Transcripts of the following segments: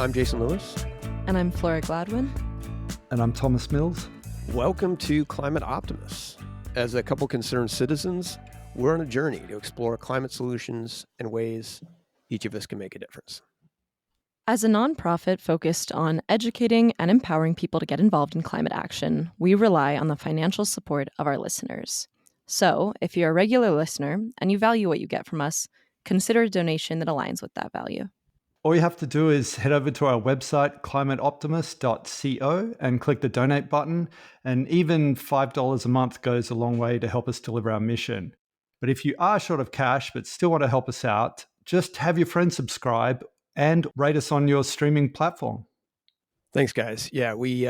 I'm Jason Lewis. And I'm Flora Gladwin. And I'm Thomas Mills. Welcome to Climate Optimists. As a couple concerned citizens, we're on a journey to explore climate solutions and ways each of us can make a difference. As a nonprofit focused on educating and empowering people to get involved in climate action, we rely on the financial support of our listeners. So, if you're a regular listener and you value what you get from us, consider a donation that aligns with that value. All you have to do is head over to our website, climateoptimist.co, and click the donate button. And even $5 a month goes a long way to help us deliver our mission. But if you are short of cash but still want to help us out, just have your friends subscribe and rate us on your streaming platform. Thanks, guys. Yeah, we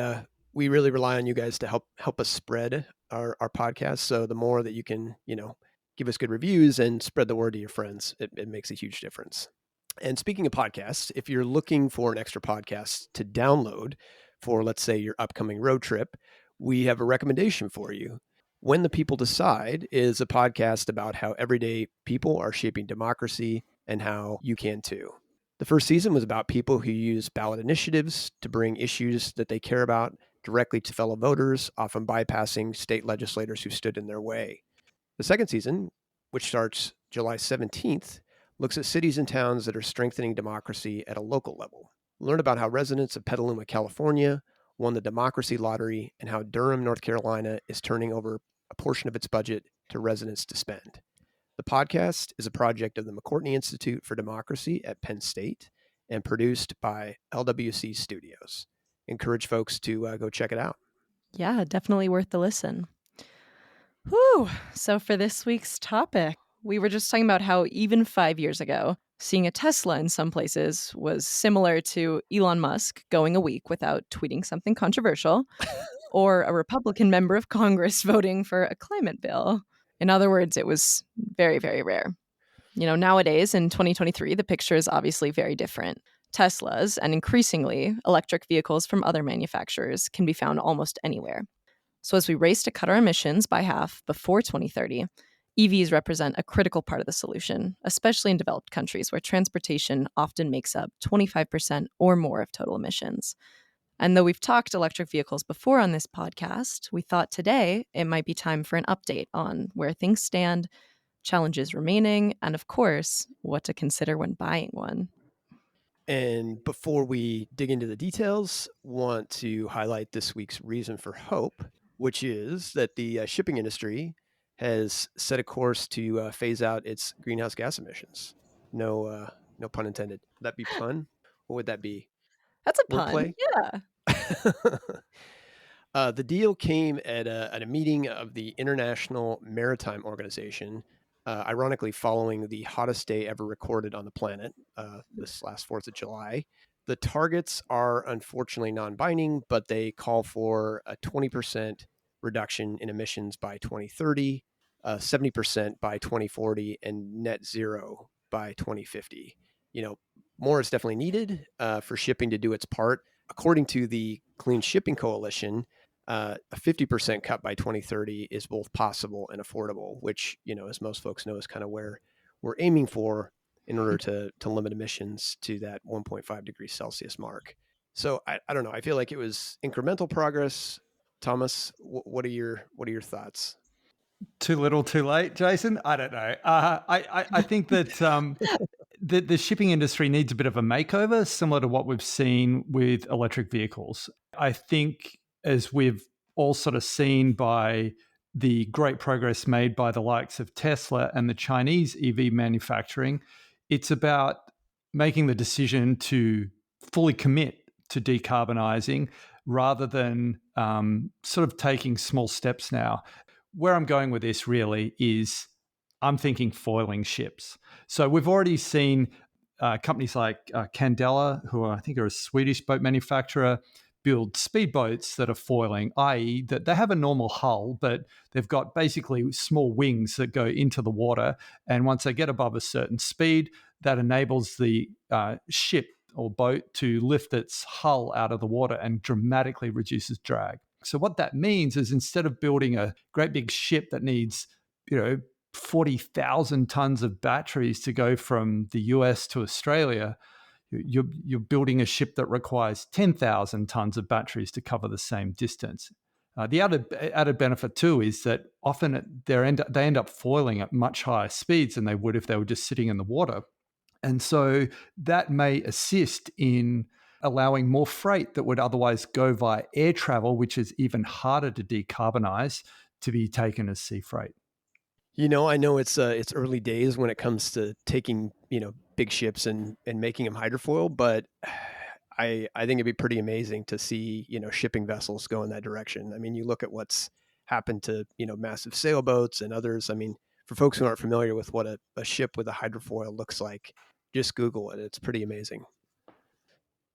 really rely on you guys to help us spread our podcast. So the more that you can, give us good reviews and spread the word to your friends, it makes a huge difference. And speaking of podcasts, if you're looking for an extra podcast to download for, let's say, your upcoming road trip, we have a recommendation for you. When the People Decide is a podcast about how everyday people are shaping democracy and how you can too. The first season was about people who use ballot initiatives to bring issues that they care about directly to fellow voters, often bypassing state legislators who stood in their way. The second season, which starts July 17th, looks at cities and towns that are strengthening democracy at a local level. Learn about how residents of Petaluma, California won the democracy lottery and how Durham, North Carolina is turning over a portion of its budget to residents to spend. The podcast is a project of the McCourtney Institute for Democracy at Penn State and produced by LWC Studios. Encourage folks to go check it out. Yeah, definitely worth the listen. Whew. So for this week's topic, we were just talking about how even 5 years ago, seeing a Tesla in some places was similar to Elon Musk going a week without tweeting something controversial, or a Republican member of Congress voting for a climate bill. In other words, it was very, very rare. Nowadays in 2023, the picture is obviously very different. Teslas and increasingly electric vehicles from other manufacturers can be found almost anywhere. So as we race to cut our emissions by half before 2030, EVs represent a critical part of the solution, especially in developed countries where transportation often makes up 25% or more of total emissions. And though we've talked electric vehicles before on this podcast, we thought today it might be time for an update on where things stand, challenges remaining, and of course, what to consider when buying one. And before we dig into the details, want to highlight this week's reason for hope, which is that the shipping industry has set a course to phase out its greenhouse gas emissions. No pun intended. Would that be pun? What would that be? That's a Wordplay? pun. Yeah. The deal came at a meeting of the International Maritime Organization, ironically following the hottest day ever recorded on the planet, this last 4th of July. The targets are unfortunately non-binding, but they call for a 20% reduction in emissions by 2030, 70% by 2040, and net zero by 2050. More is definitely needed for shipping to do its part. According to the Clean Shipping Coalition, a 50% cut by 2030 is both possible and affordable, which, as most folks know, is kind of where we're aiming for in order to limit emissions to that 1.5 degrees Celsius mark. So I don't know. I feel like it was incremental progress. Thomas, what are your thoughts? Too little, too late, Jason? I don't know. I think that the shipping industry needs a bit of a makeover, similar to what we've seen with electric vehicles. I think as we've all sort of seen by the great progress made by the likes of Tesla and the Chinese EV manufacturing, it's about making the decision to fully commit to decarbonizing rather than sort of taking small steps now. Where I'm going with this really is I'm thinking foiling ships. So we've already seen companies like Candela, who I think are a Swedish boat manufacturer, build speedboats that are foiling, i.e. that they have a normal hull, but they've got basically small wings that go into the water. And once they get above a certain speed, that enables the ship or boat to lift its hull out of the water and dramatically reduces drag. So what that means is instead of building a great big ship that needs, 40,000 tons of batteries to go from the US to Australia, You're building a ship that requires 10,000 tons of batteries to cover the same distance. The added benefit too is that often they end up foiling at much higher speeds than they would if they were just sitting in the water. And so that may assist in allowing more freight that would otherwise go via air travel, which is even harder to decarbonize, to be taken as sea freight. I know it's early days when it comes to taking, big ships and making them hydrofoil, but I think it'd be pretty amazing to see, shipping vessels go in that direction. I mean, you look at what's happened to, massive sailboats and others. I mean, for folks who aren't familiar with what a ship with a hydrofoil looks like, just Google it. It's pretty amazing.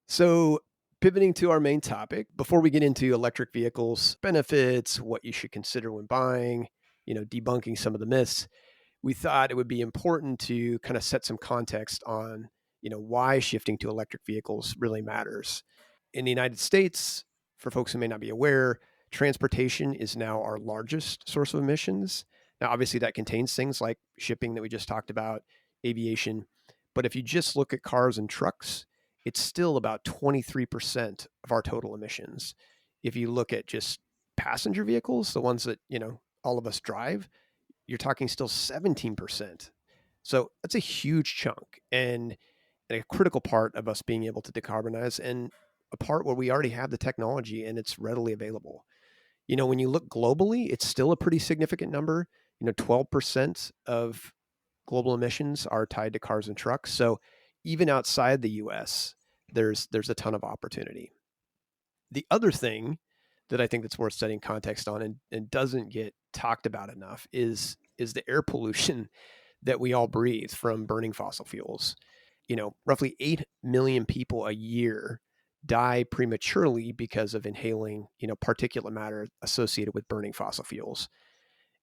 So, pivoting to our main topic, before we get into electric vehicles, benefits, what you should consider when buying, debunking some of the myths, we thought it would be important to kind of set some context on, why shifting to electric vehicles really matters. In the United States, for folks who may not be aware, transportation is now our largest source of emissions. Now, obviously, that contains things like shipping that we just talked about, aviation. But if you just look at cars and trucks, it's still about 23% of our total emissions. If you look at just passenger vehicles, the ones that, all of us drive, you're talking still 17%. So that's a huge chunk and a critical part of us being able to decarbonize, and a part where we already have the technology and it's readily available. When you look globally, it's still a pretty significant number. 12% of global emissions are tied to cars and trucks. So even outside the US, there's a ton of opportunity. The other thing that I think that's worth setting context on and doesn't get talked about enough is the air pollution that we all breathe from burning fossil fuels. Roughly 8 million people a year die prematurely because of inhaling, particulate matter associated with burning fossil fuels.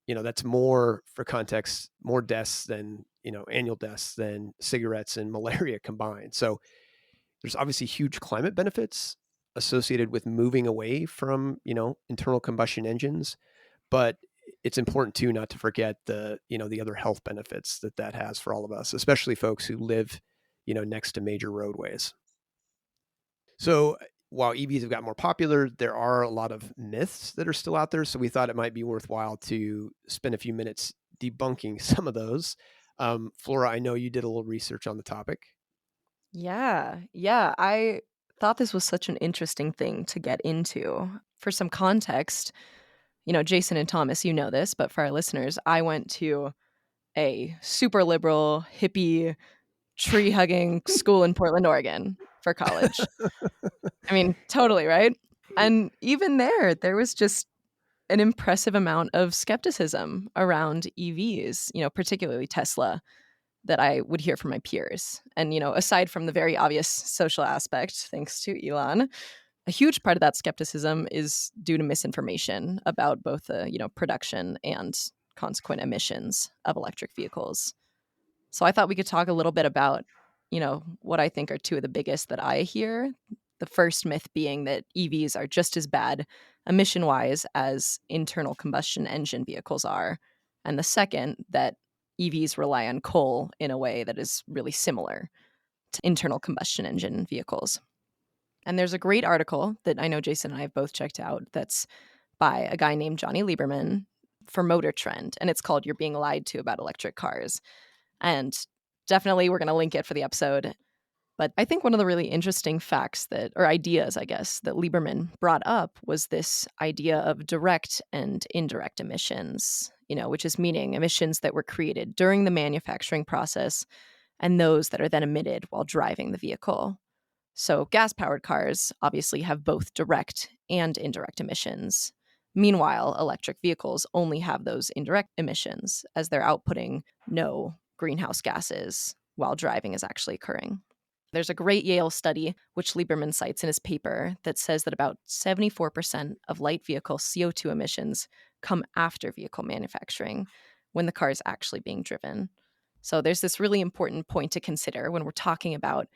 That's more, for context, more deaths than, annual deaths than cigarettes and malaria combined. So there's obviously huge climate benefits associated with moving away from, internal combustion engines, but it's important too not to forget the other health benefits that has for all of us, especially folks who live, next to major roadways. So while EVs have got more popular, there are a lot of myths that are still out there. So we thought it might be worthwhile to spend a few minutes debunking some of those. Flora, I know you did a little research on the topic. Yeah. I thought this was such an interesting thing to get into. For some context, Jason and Thomas, you know this, but for our listeners, I went to a super liberal, hippie, tree hugging school in Portland, Oregon for college. I mean, totally, right? And even there was just an impressive amount of skepticism around EVs, particularly Tesla, that I would hear from my peers. And, aside from the very obvious social aspect, thanks to Elon, a huge part of that skepticism is due to misinformation about both the, production and consequent emissions of electric vehicles. So I thought we could talk a little bit about, what I think are two of the biggest that I hear. The first myth being that EVs are just as bad emission-wise as internal combustion engine vehicles are. And the second, that EVs rely on coal in a way that is really similar to internal combustion engine vehicles. And there's a great article that I know Jason and I have both checked out that's by a guy named Johnny Lieberman for Motor Trend, and it's called You're Being Lied to About Electric Cars. And definitely we're going to link it for the episode. But I think one of the really interesting facts or ideas, I guess, that Lieberman brought up was this idea of direct and indirect emissions, which is meaning emissions that were created during the manufacturing process and those that are then emitted while driving the vehicle. So gas-powered cars obviously have both direct and indirect emissions. Meanwhile, electric vehicles only have those indirect emissions as they're outputting no greenhouse gases while driving is actually occurring. There's a great Yale study, which Lieberman cites in his paper, that says that about 74% of light vehicle CO2 emissions come after vehicle manufacturing when the car is actually being driven. So there's this really important point to consider when we're talking about,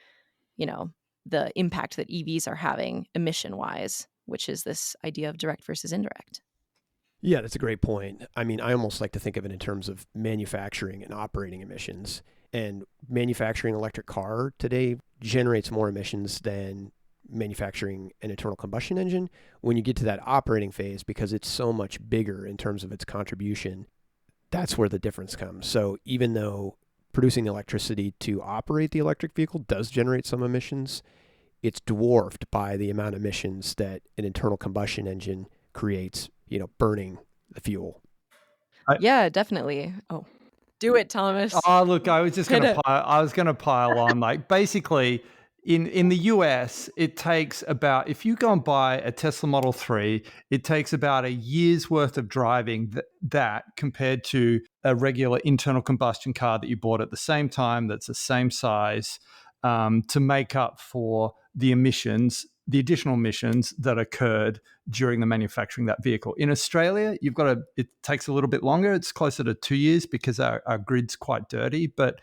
the impact that EVs are having emission-wise, which is this idea of direct versus indirect. Yeah, that's a great point. I mean, I almost like to think of it in terms of manufacturing and operating emissions. And manufacturing an electric car today generates more emissions than manufacturing an internal combustion engine. When you get to that operating phase, because it's so much bigger in terms of its contribution, that's where the difference comes. So even though producing the electricity to operate the electric vehicle does generate some emissions, it's dwarfed by the amount of emissions that an internal combustion engine creates, burning the fuel. Yeah, definitely. Oh, do it, Thomas. Oh, look, I was just Hit going to it. pile on. Like, basically, in the US, it takes about, if you go and buy a Tesla Model 3, it takes about a year's worth of driving that compared to a regular internal combustion car that you bought at the same time, that's the same size, to make up for the emissions, the additional emissions that occurred during the manufacturing of that vehicle. In Australia, it takes a little bit longer. It's closer to 2 years because our grid's quite dirty. But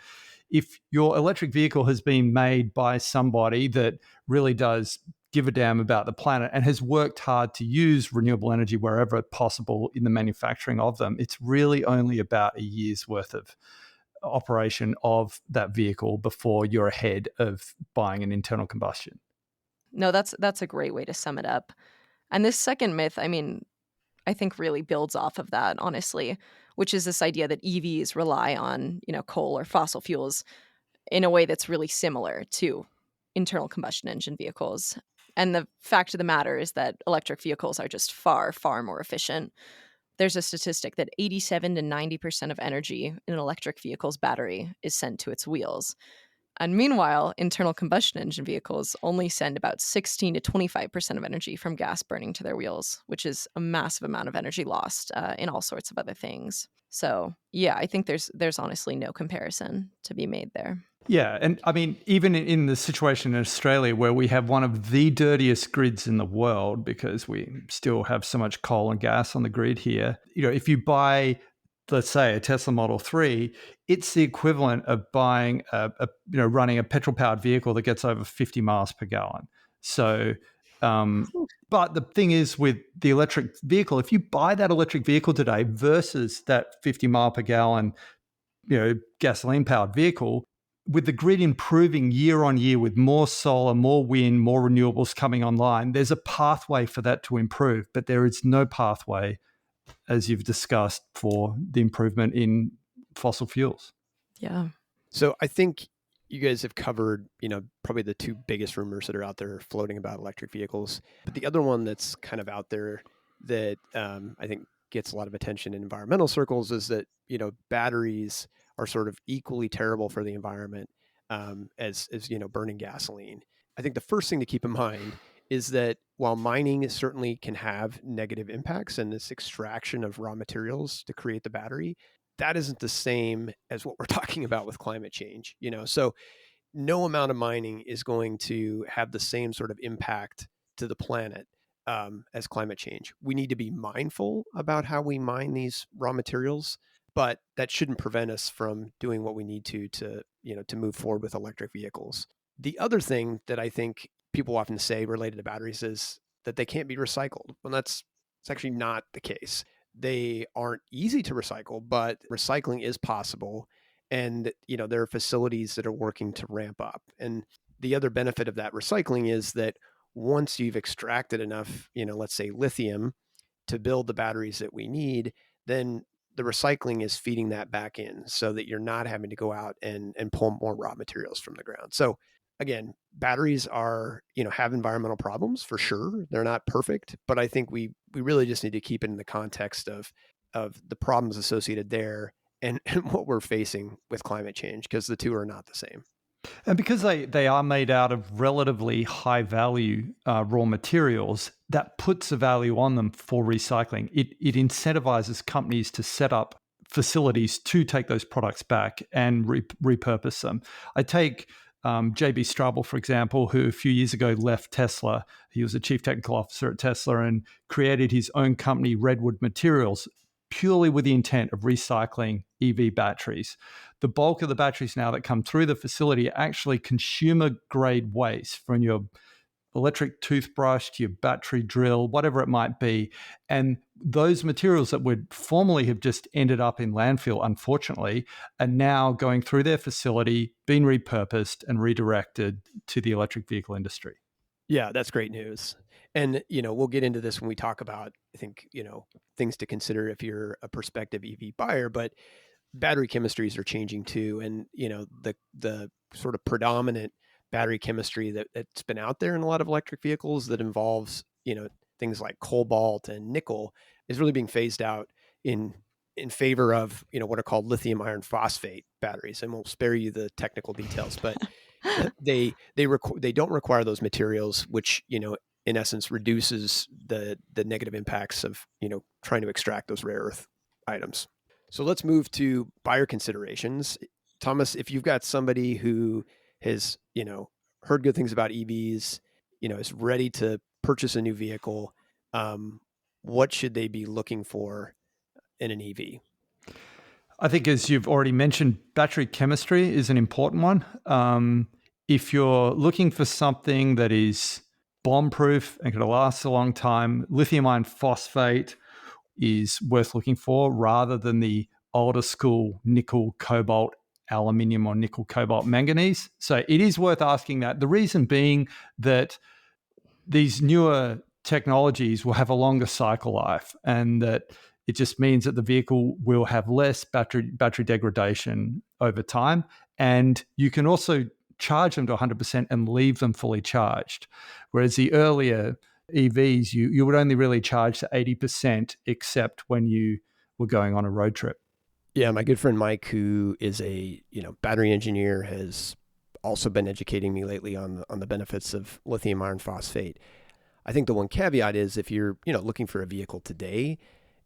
if your electric vehicle has been made by somebody that really does give a damn about the planet and has worked hard to use renewable energy wherever possible in the manufacturing of them, it's really only about a year's worth of operation of that vehicle before you're ahead of buying an internal combustion. No, that's a great way to sum it up. And this second myth, I think really builds off of that, honestly, which is this idea that EVs rely on, coal or fossil fuels in a way that's really similar to internal combustion engine vehicles. And the fact of the matter is that electric vehicles are just far, far more efficient. There's a statistic that 87 to 90% of energy in an electric vehicle's battery is sent to its wheels. And meanwhile, internal combustion engine vehicles only send about 16 to 25% of energy from gas burning to their wheels, which is a massive amount of energy lost in all sorts of other things. So, yeah, I think there's honestly no comparison to be made there. Yeah, and I mean, even in the situation in Australia where we have one of the dirtiest grids in the world because we still have so much coal and gas on the grid here, if you buy, let's say, a Tesla Model 3, it's the equivalent of buying running a petrol-powered vehicle that gets over 50 miles per gallon. So, but the thing is with the electric vehicle, if you buy that electric vehicle today versus that 50 mile per gallon, gasoline-powered vehicle, with the grid improving year on year with more solar, more wind, more renewables coming online, there's a pathway for that to improve, but there is no pathway, as you've discussed, for the improvement in fossil fuels. Yeah. So I think you guys have covered, probably the two biggest rumors that are out there floating about electric vehicles. But the other one that's kind of out there that I think gets a lot of attention in environmental circles is that, batteries are sort of equally terrible for the environment as burning gasoline. I think the first thing to keep in mind is that while mining certainly can have negative impacts and this extraction of raw materials to create the battery, that isn't the same as what we're talking about with climate change. So no amount of mining is going to have the same sort of impact to the planet as climate change. We need to be mindful about how we mine these raw materials, but that shouldn't prevent us from doing what we need to move forward with electric vehicles. The other thing that I think people often say related to batteries is that they can't be recycled. Well, it's actually not the case. They aren't easy to recycle, but recycling is possible. And, there are facilities that are working to ramp up. And the other benefit of that recycling is that once you've extracted enough, let's say lithium to build the batteries that we need, then the recycling is feeding that back in so that you're not having to go out and pull more raw materials from the ground. So again, batteries are, have environmental problems for sure. They're not perfect, but I think we really just need to keep it in the context of the problems associated there and what we're facing with climate change, because the two are not the same. And because they are made out of relatively high value raw materials, that puts a value on them for recycling. It incentivizes companies to set up facilities to take those products back and repurpose them. I take JB Straubel, for example, who a few years ago left Tesla. He was a chief technical officer at Tesla and created his own company, Redwood Materials, purely with the intent of recycling EV batteries. The bulk of the batteries now that come through the facility are actually consumer grade waste from your electric toothbrush to your battery drill, whatever it might be. And those materials that would formerly have just ended up in landfill, unfortunately, are now going through their facility, being repurposed and redirected to the electric vehicle industry. Yeah, that's great news. And, we'll get into this when we talk about, I think, things to consider if you're a prospective EV buyer, but battery chemistries are changing too. And, the sort of predominant battery chemistry that's been out there in a lot of electric vehicles that involves, things like cobalt and nickel is really being phased out in favor of, what are called lithium iron phosphate batteries. And we'll spare you the technical details, but they don't require those materials, which in essence reduces the negative impacts of trying to extract those rare earth items. So let's move to buyer considerations. Thomas, if you've got somebody who has heard good things about EVs, is ready to purchase a new vehicle, what should they be looking for in an EV? I think, as you've already mentioned, battery chemistry is an important one. If you're looking for something that is bomb-proof and going to last a long time, lithium iron phosphate is worth looking for rather than the older school nickel, cobalt, aluminium, or nickel, cobalt, manganese. So it is worth asking that. The reason being that these newer technologies will have a longer cycle life, and that it just means that the vehicle will have less battery degradation over time. And you can also charge them to 100% and leave them fully charged. Whereas the earlier EVs, you would only really charge to 80%, except when you were going on a road trip. Yeah, my good friend Mike, who is a battery engineer, has also been educating me lately on the benefits of lithium iron phosphate. I think the one caveat is if you're looking for a vehicle today,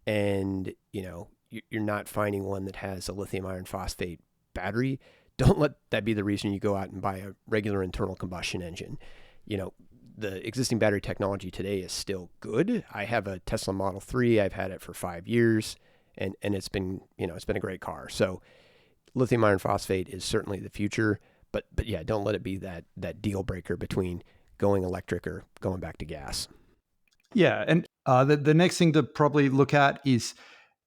and you're not finding one that has a lithium iron phosphate battery, don't let that be the reason you go out and buy a regular internal combustion engine. The existing battery technology today is still good. I have a Tesla Model 3. I've had it for 5 years, and it's been a great car. So lithium iron phosphate is certainly the future, but yeah, don't let it be that deal breaker between going electric or going back to gas. Yeah, and the next thing to probably look at is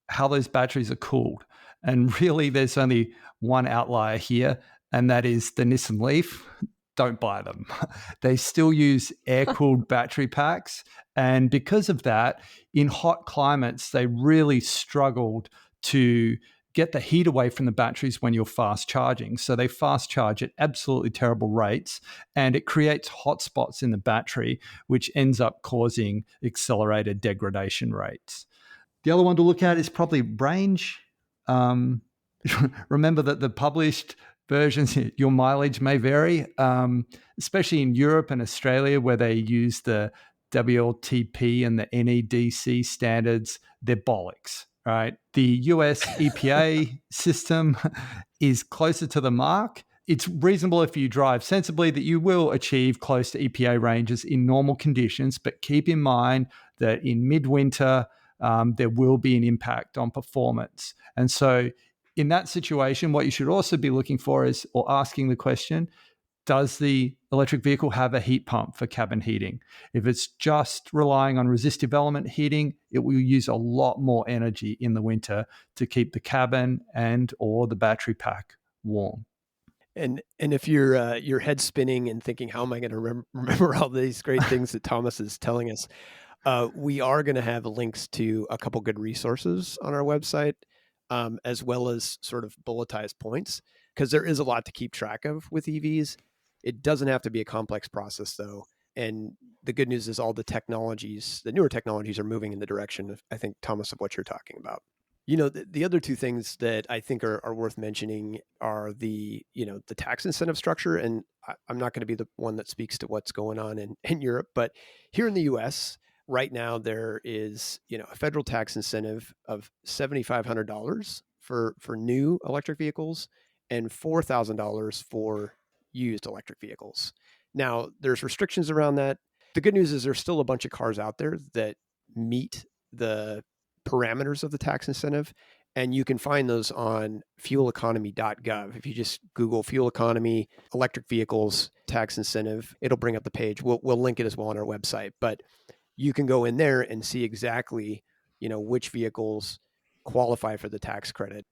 how those batteries are cooled. And really, there's only one outlier here, and that is the Nissan Leaf. Don't buy them. They still use air-cooled battery packs. And because of that, in hot climates, they really struggled to get the heat away from the batteries when you're fast charging. So they fast charge at absolutely terrible rates, and it creates hot spots in the battery, which ends up causing accelerated degradation rates. The other one to look at is probably range. Remember that the published versions, your mileage may vary, especially in Europe and Australia, where they use the WLTP and the NEDC standards. They're bollocks, right? The US EPA system is closer to the mark. It's reasonable if you drive sensibly that you will achieve close to EPA ranges in normal conditions, but keep in mind that in midwinter, there will be an impact on performance. And so in that situation, what you should also be looking for is, or asking the question, does the electric vehicle have a heat pump for cabin heating? If it's just relying on resistive element heating, it will use a lot more energy in the winter to keep the cabin and or the battery pack warm. And if your head spinning and thinking, how am I going to remember all these great things that Thomas is telling us? We are going to have links to a couple good resources on our website, as well as sort of bulletized points, because there is a lot to keep track of with EVs. It doesn't have to be a complex process, though. And the good news is all the newer technologies are moving in the direction of, I think, Thomas, of what you're talking about. The other two things that I think are worth mentioning are the tax incentive structure. And I'm not going to be the one that speaks to what's going on in Europe, but here in the US, right now, there is a federal tax incentive of $7,500 for new electric vehicles and $4,000 for used electric vehicles. Now, there's restrictions around that. The good news is there's still a bunch of cars out there that meet the parameters of the tax incentive, And you can find those on fueleconomy.gov. If you just Google fuel economy, electric vehicles, tax incentive, it'll bring up the page. We'll link it as well on our website. But you can go in there and see exactly, which vehicles qualify for the tax credit.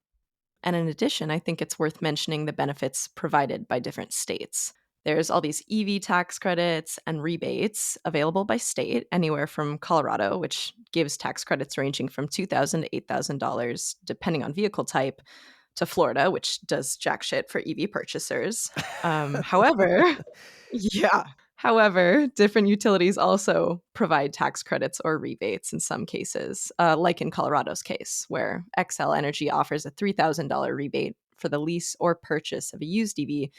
And in addition, I think it's worth mentioning the benefits provided by different states. There's all these EV tax credits and rebates available by state, anywhere from Colorado, which gives tax credits ranging from $2,000 to $8,000, depending on vehicle type, to Florida, which does jack shit for EV purchasers. However, yeah. However, different utilities also provide tax credits or rebates in some cases, like in Colorado's case, where XL Energy offers a $3,000 rebate for the lease or purchase of a used EV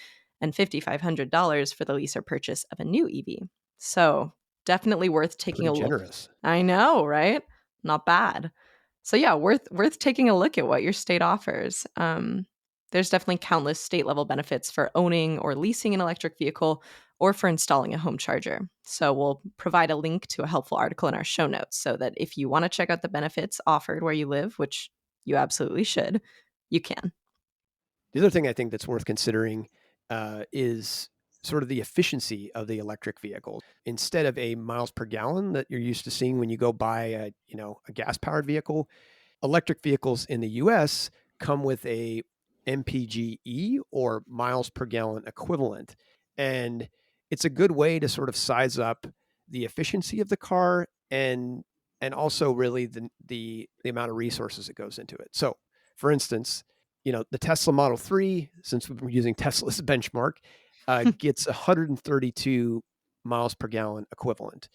and $5,500 for the lease or purchase of a new EV. So definitely worth taking Pretty a look. generous. I know, right? Not bad. So yeah, worth taking a look at what your state offers. There's definitely countless state level benefits for owning or leasing an electric vehicle or for installing a home charger. So we'll provide a link to a helpful article in our show notes so that if you want to check out the benefits offered where you live, which you absolutely should, you can. The other thing I think that's worth considering is sort of the efficiency of the electric vehicle. Instead of a miles per gallon that you're used to seeing when you go buy a gas powered vehicle, electric vehicles in the US come with a MPGe, or miles per gallon equivalent. And it's a good way to sort of size up the efficiency of the car and also really the amount of resources that goes into it. So, for instance, the Tesla Model 3, since we've been using Tesla's benchmark, gets 132 miles per gallon equivalent.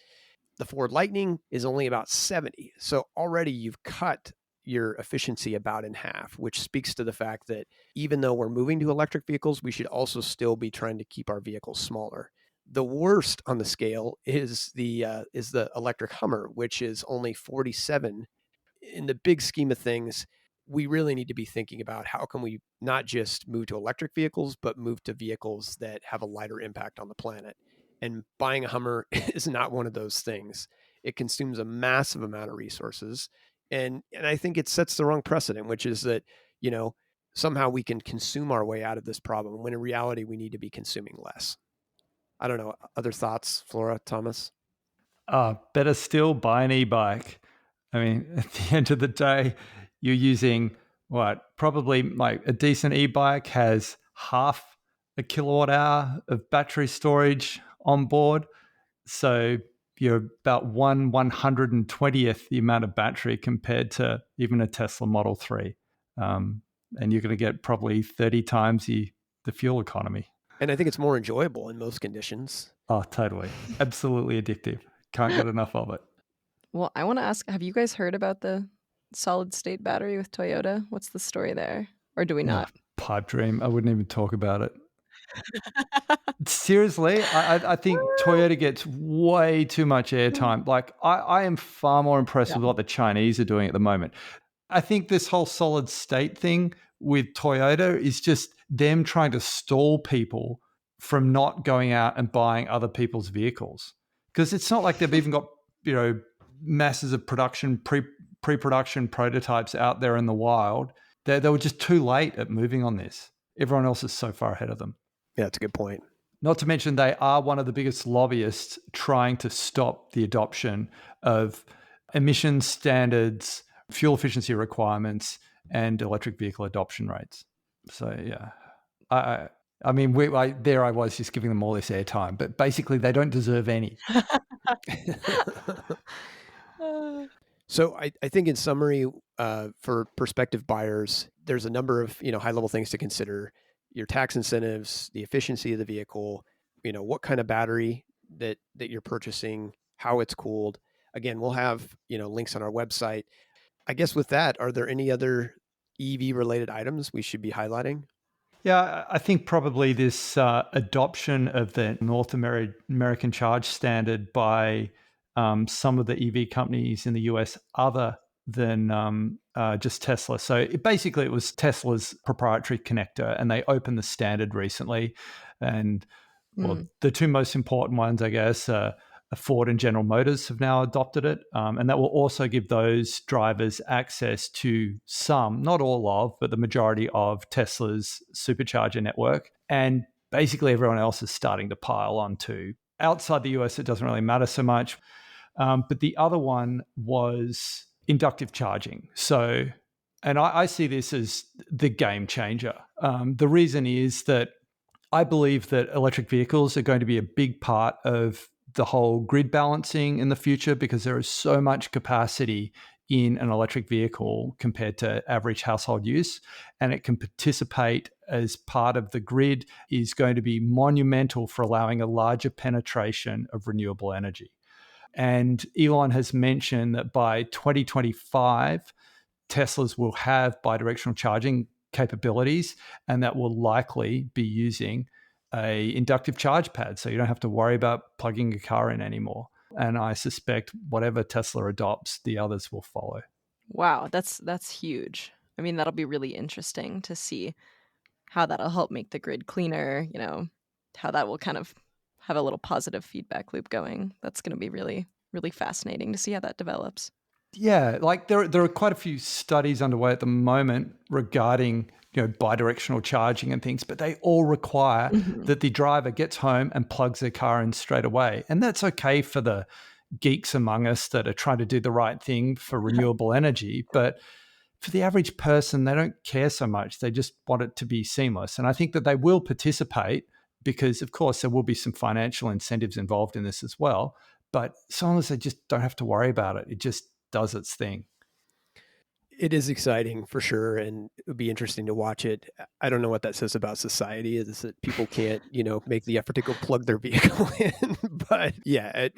The Ford Lightning is only about 70. So already you've cut your efficiency about in half, which speaks to the fact that even though we're moving to electric vehicles, we should also still be trying to keep our vehicles smaller. The worst on the scale is the electric Hummer, which is only 47. In the big scheme of things, we really need to be thinking about how can we not just move to electric vehicles, but move to vehicles that have a lighter impact on the planet. And buying a Hummer is not one of those things. It consumes a massive amount of resources. And I think it sets the wrong precedent, which is that, somehow we can consume our way out of this problem when in reality we need to be consuming less. I don't know. Other thoughts, Flora, Thomas? Better still, buy an e-bike. I mean, at the end of the day, you're using what? Probably like a decent e-bike has half a kilowatt hour of battery storage on board. So you're about 1/120th the amount of battery compared to even a Tesla Model 3. And you're going to get probably 30 times the fuel economy. And I think it's more enjoyable in most conditions. Oh, totally. Absolutely addictive. Can't get enough of it. Well, I want to ask, have you guys heard about the solid state battery with Toyota? What's the story there? Or do we not? Pipe dream. I wouldn't even talk about it. Seriously, I think Toyota gets way too much airtime. Like, I am far more impressed with what the Chinese are doing at the moment. I think this whole solid state thing with Toyota is just them trying to stall people from not going out and buying other people's vehicles. Because it's not like they've even got, masses of pre-production prototypes out there in the wild. They were just too late at moving on this. Everyone else is so far ahead of them. Yeah, that's a good point. Not to mention they are one of the biggest lobbyists trying to stop the adoption of emission standards, fuel efficiency requirements, and electric vehicle adoption rates. So, yeah. I mean, there I was just giving them all this airtime, but basically they don't deserve any. So I think in summary, for prospective buyers, there's a number of high-level things to consider: your tax incentives, the efficiency of the vehicle, what kind of battery that you're purchasing, how it's cooled. Again, we'll have links on our website. I guess with that, are there any other EV related items we should be highlighting? Yeah, I think probably this adoption of the North American charge standard by some of the EV companies in the US other than just Tesla. So it was Tesla's proprietary connector, and they opened the standard recently. And well, the two most important ones, I guess, Ford and General Motors have now adopted it. And that will also give those drivers access to some, not all of, but the majority of Tesla's supercharger network. And basically everyone else is starting to pile on too. Outside the US, it doesn't really matter so much. But the other one was inductive charging. So, and I see this as the game changer. The reason is that I believe that electric vehicles are going to be a big part of the whole grid balancing in the future, because there is so much capacity in an electric vehicle compared to average household use, and it can participate as part of the grid is going to be monumental for allowing a larger penetration of renewable energy. And Elon has mentioned that by 2025, Teslas will have bidirectional charging capabilities, and that will likely be using a inductive charge pad, so you don't have to worry about plugging your car in anymore. And I suspect whatever Tesla adopts, the others will follow. Wow, that's huge. I mean, that'll be really interesting to see how that'll help make the grid cleaner, how that will kind of have a little positive feedback loop going. That's going to be really, really fascinating to see how that develops. Yeah, like there are quite a few studies underway at the moment regarding bidirectional charging and things, but they all require that the driver gets home and plugs their car in straight away. And that's okay for the geeks among us that are trying to do the right thing for renewable energy. But for the average person, they don't care so much. They just want it to be seamless. And I think that they will participate because, of course, there will be some financial incentives involved in this as well. But so long as they just don't have to worry about it, it just does its thing. It is exciting for sure, and it would be interesting to watch it. I don't know what that says about society, is that people can't, make the effort to go plug their vehicle in. But yeah,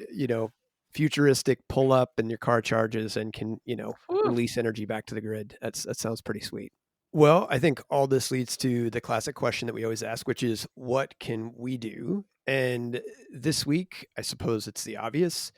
futuristic pull up and your car charges and can, release energy back to the grid. That sounds pretty sweet. Well, I think all this leads to the classic question that we always ask, which is, what can we do? And this week, I suppose it's the obvious.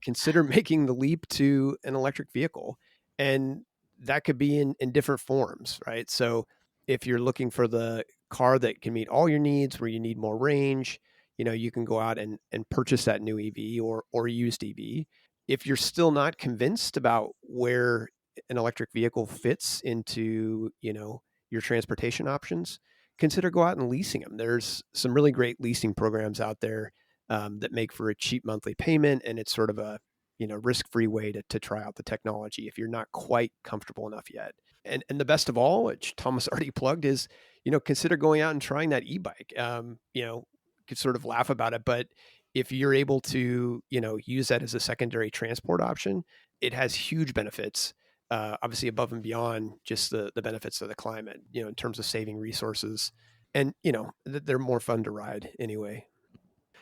Consider making the leap to an electric vehicle. And that could be in different forms, right? So if you're looking for the car that can meet all your needs, where you need more range, you can go out and purchase that new EV or used EV. If you're still not convinced about where an electric vehicle fits into, your transportation options, consider go out and leasing them. There's some really great leasing programs out there that make for a cheap monthly payment, and it's sort of a risk-free way to try out the technology if you're not quite comfortable enough yet. And the best of all, which Thomas already plugged, is consider going out and trying that e-bike. Could sort of laugh about it, but if you're able to use that as a secondary transport option, it has huge benefits. Obviously above and beyond just the benefits of the climate, in terms of saving resources, and they're more fun to ride anyway.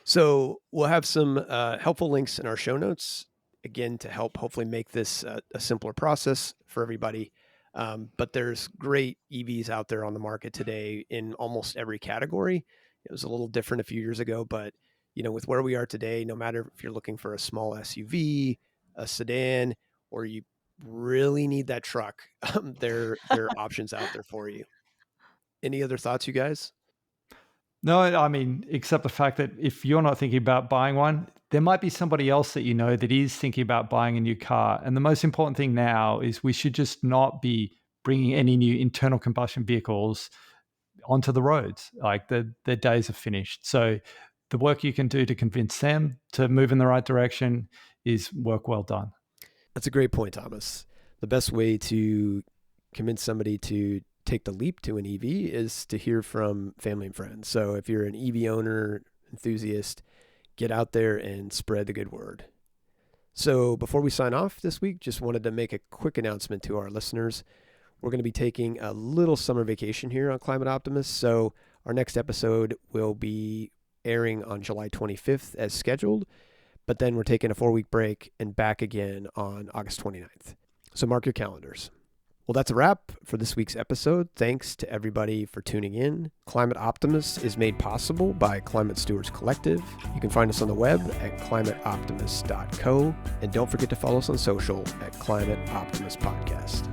So we'll have some helpful links in our show notes, again, to help hopefully make this a simpler process for everybody. But there's great EVs out there on the market today in almost every category. It was a little different a few years ago, but with where we are today, no matter if you're looking for a small SUV, a sedan, or you really need that truck, there are options out there for you. Any other thoughts, you guys? No, I mean, except the fact that if you're not thinking about buying one, there might be somebody else that that is thinking about buying a new car. And the most important thing now is we should just not be bringing any new internal combustion vehicles onto the roads. Like their days are finished. So the work you can do to convince them to move in the right direction is work well done. That's a great point, Thomas. The best way to convince somebody to take the leap to an EV is to hear from family and friends. So if you're an EV owner, enthusiast, get out there and spread the good word. So before we sign off this week, just wanted to make a quick announcement to our listeners. We're going to be taking a little summer vacation here on Climate Optimist. So our next episode will be airing on July 25th as scheduled, but then we're taking a 4-week break and back again on August 29th. So mark your calendars. Well, that's a wrap for this week's episode. Thanks to everybody for tuning in. Climate Optimist is made possible by Climate Stewards Collective. You can find us on the web at climateoptimist.co. And don't forget to follow us on social at Climate Optimist Podcast.